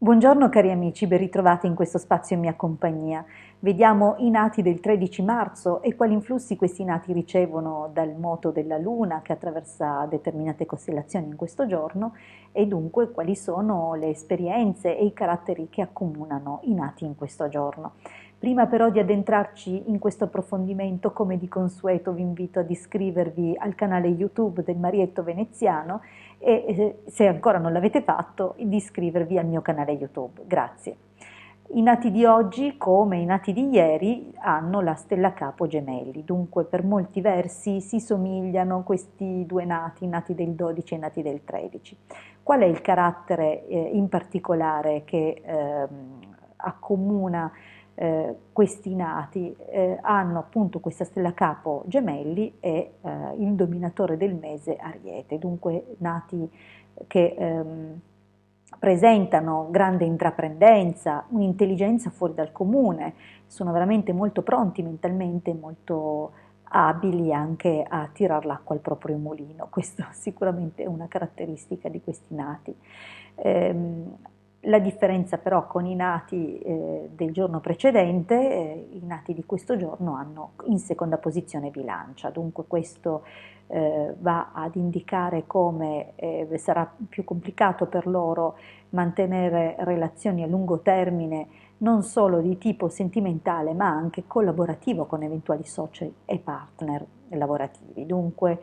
Buongiorno cari amici, ben ritrovati in questo spazio in mia compagnia. Vediamo i nati del 13 marzo e quali influssi questi nati ricevono dal moto della Luna che attraversa determinate costellazioni in questo giorno e dunque quali sono le esperienze e i caratteri che accomunano i nati in questo giorno. Prima però di addentrarci in questo approfondimento, come di consueto vi invito ad iscrivervi al canale YouTube del Marietto Veneziano e se ancora non l'avete fatto, di iscrivervi al mio canale YouTube. Grazie. I nati di oggi, come i nati di ieri, hanno la stella capo gemelli, dunque per molti versi si somigliano questi due nati, i nati del 12 e i nati del 13. Qual è il carattere in particolare che accomuna questi nati? Hanno appunto questa stella capo gemelli e il dominatore del mese Ariete, dunque nati che presentano grande intraprendenza, un'intelligenza fuori dal comune, sono veramente molto pronti mentalmente, molto abili anche a tirar l'acqua al proprio mulino. Questo sicuramente è una caratteristica di questi nati. La differenza però con i nati del giorno precedente, i nati di questo giorno hanno in seconda posizione Bilancia, dunque questo va ad indicare come sarà più complicato per loro mantenere relazioni a lungo termine non solo di tipo sentimentale ma anche collaborativo con eventuali soci e partner lavorativi. Dunque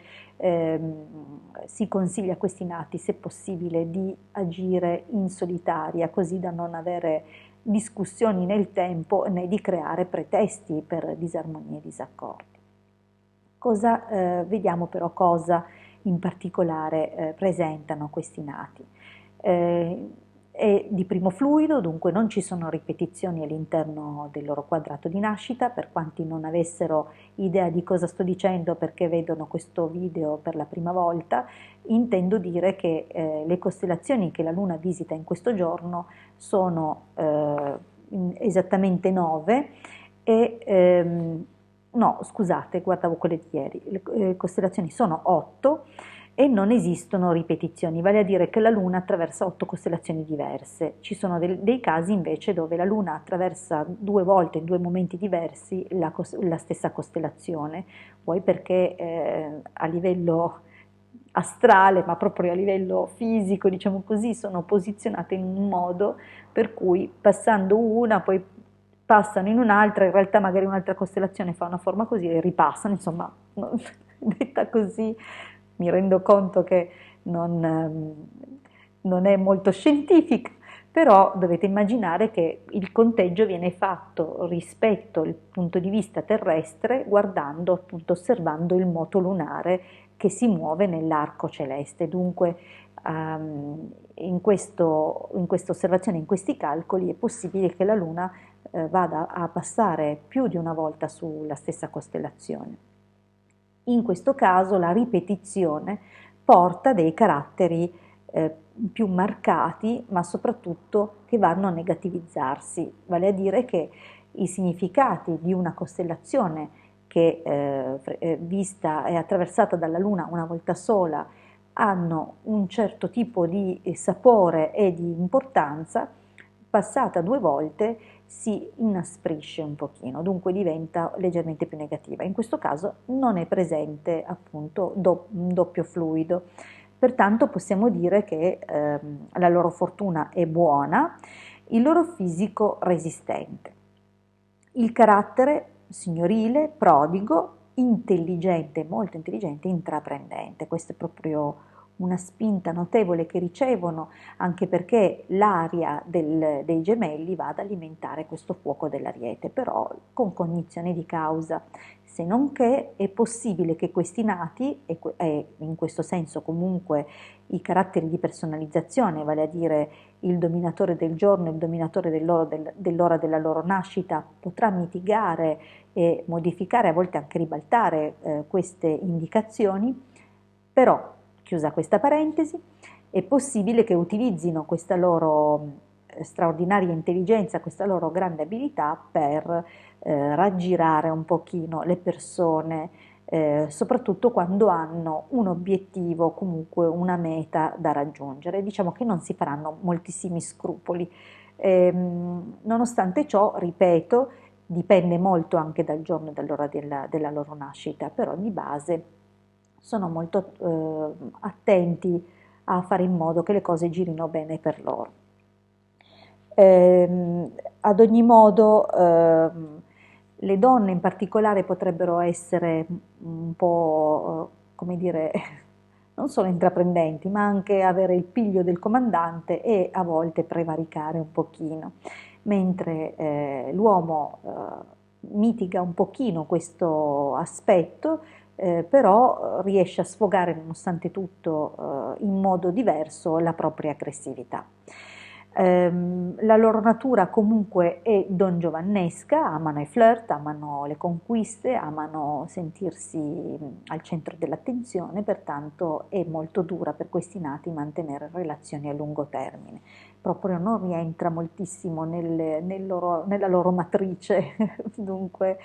si consiglia a questi nati, se possibile, di agire in solitaria, così da non avere discussioni nel tempo né di creare pretesti per disarmonie e disaccordi. Vediamo però cosa in particolare presentano questi nati. È di primo fluido, dunque non ci sono ripetizioni all'interno del loro quadrato di nascita. Per quanti non avessero idea di cosa sto dicendo perché vedono questo video per la prima volta, intendo dire che le costellazioni che la Luna visita in questo giorno sono esattamente 9 e no, scusate, guardavo quelle di ieri, le costellazioni sono 8 e non esistono ripetizioni, vale a dire che la Luna attraversa 8 costellazioni diverse. Ci sono dei casi invece dove la Luna attraversa 2 volte in 2 momenti diversi la stessa costellazione, vuoi perché a livello astrale, ma proprio a livello fisico, diciamo così, sono posizionate in un modo per cui passando una poi passano in un'altra, in realtà magari un'altra costellazione fa una forma così e ripassano, insomma, detta così mi rendo conto che non è molto scientifica, però dovete immaginare che il conteggio viene fatto rispetto al punto di vista terrestre, guardando, appunto, osservando il moto lunare che si muove nell'arco celeste. Dunque, in questa osservazione, in questi calcoli, è possibile che la Luna vada a passare più di una volta sulla stessa costellazione. In questo caso la ripetizione porta dei caratteri più marcati, ma soprattutto che vanno a negativizzarsi, vale a dire che i significati di una costellazione che vista e attraversata dalla Luna una volta sola hanno un certo tipo di sapore e di importanza, passata 2 volte si inasprisce un pochino, dunque diventa leggermente più negativa. In questo caso non è presente appunto un doppio fluido, pertanto possiamo dire che la loro fortuna è buona, il loro fisico resistente, il carattere signorile, prodigo, intelligente, molto intelligente, intraprendente. Questo è proprio una spinta notevole che ricevono, anche perché l'aria dei gemelli va ad alimentare questo fuoco dell'Ariete, però con cognizione di causa, se non che è possibile che questi nati, e in questo senso comunque i caratteri di personalizzazione, vale a dire il dominatore del giorno e il dominatore dell'ora della loro nascita, potrà mitigare e modificare, a volte anche ribaltare queste indicazioni, però chiusa questa parentesi, è possibile che utilizzino questa loro straordinaria intelligenza, questa loro grande abilità per raggirare un pochino le persone, soprattutto quando hanno un obiettivo, comunque una meta da raggiungere. Diciamo che non si faranno moltissimi scrupoli. Nonostante ciò, ripeto, dipende molto anche dal giorno e dall'ora della loro nascita, però di base sono molto attenti a fare in modo che le cose girino bene per loro. Ad ogni modo, le donne in particolare potrebbero essere un po', come dire, non solo intraprendenti, ma anche avere il piglio del comandante e a volte prevaricare un pochino, mentre l'uomo mitiga un pochino questo aspetto, però riesce a sfogare nonostante tutto in modo diverso la propria aggressività. La loro natura comunque è dongiovannesca, amano i flirt, amano le conquiste, amano sentirsi al centro dell'attenzione, pertanto è molto dura per questi nati mantenere relazioni a lungo termine. Proprio non rientra moltissimo nella loro matrice, dunque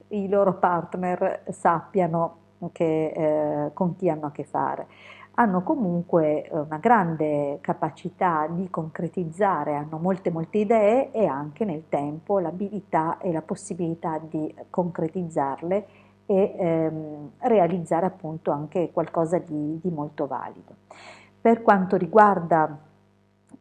i loro partner sappiano con chi hanno a che fare. Hanno comunque una grande capacità di concretizzare, hanno molte idee e anche nel tempo l'abilità e la possibilità di concretizzarle e realizzare appunto anche qualcosa di molto valido. Per quanto riguarda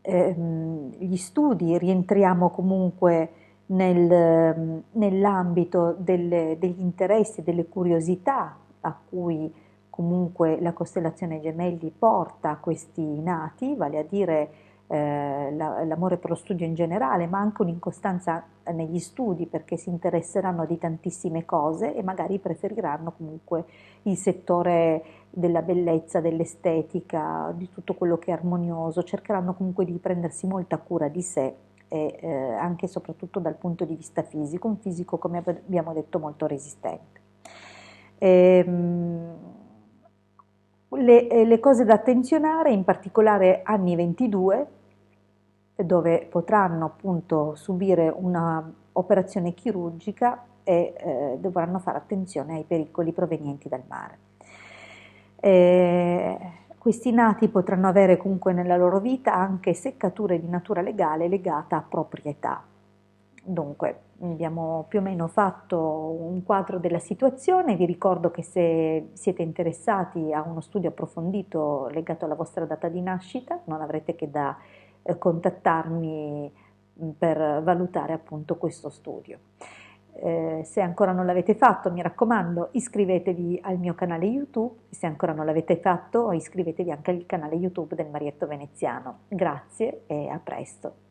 gli studi, rientriamo comunque nell'ambito degli interessi, delle curiosità a cui comunque la costellazione Gemelli porta a questi nati, vale a dire l'amore per lo studio in generale, ma anche un'incostanza negli studi perché si interesseranno di tantissime cose e magari preferiranno comunque il settore della bellezza, dell'estetica, di tutto quello che è armonioso, cercheranno comunque di prendersi molta cura di sé e anche e soprattutto dal punto di vista fisico, un fisico come abbiamo detto molto resistente. Le cose da attenzionare, in particolare anni 22, dove potranno appunto subire una operazione chirurgica e dovranno fare attenzione ai pericoli provenienti dal mare. Questi nati potranno avere comunque nella loro vita anche seccature di natura legale legata a proprietà. Dunque, abbiamo più o meno fatto un quadro della situazione, vi ricordo che se siete interessati a uno studio approfondito legato alla vostra data di nascita, non avrete che da contattarmi per valutare appunto questo studio. Se ancora non l'avete fatto, mi raccomando, iscrivetevi al mio canale YouTube, se ancora non l'avete fatto, iscrivetevi anche al canale YouTube del Marietto Veneziano. Grazie e a presto.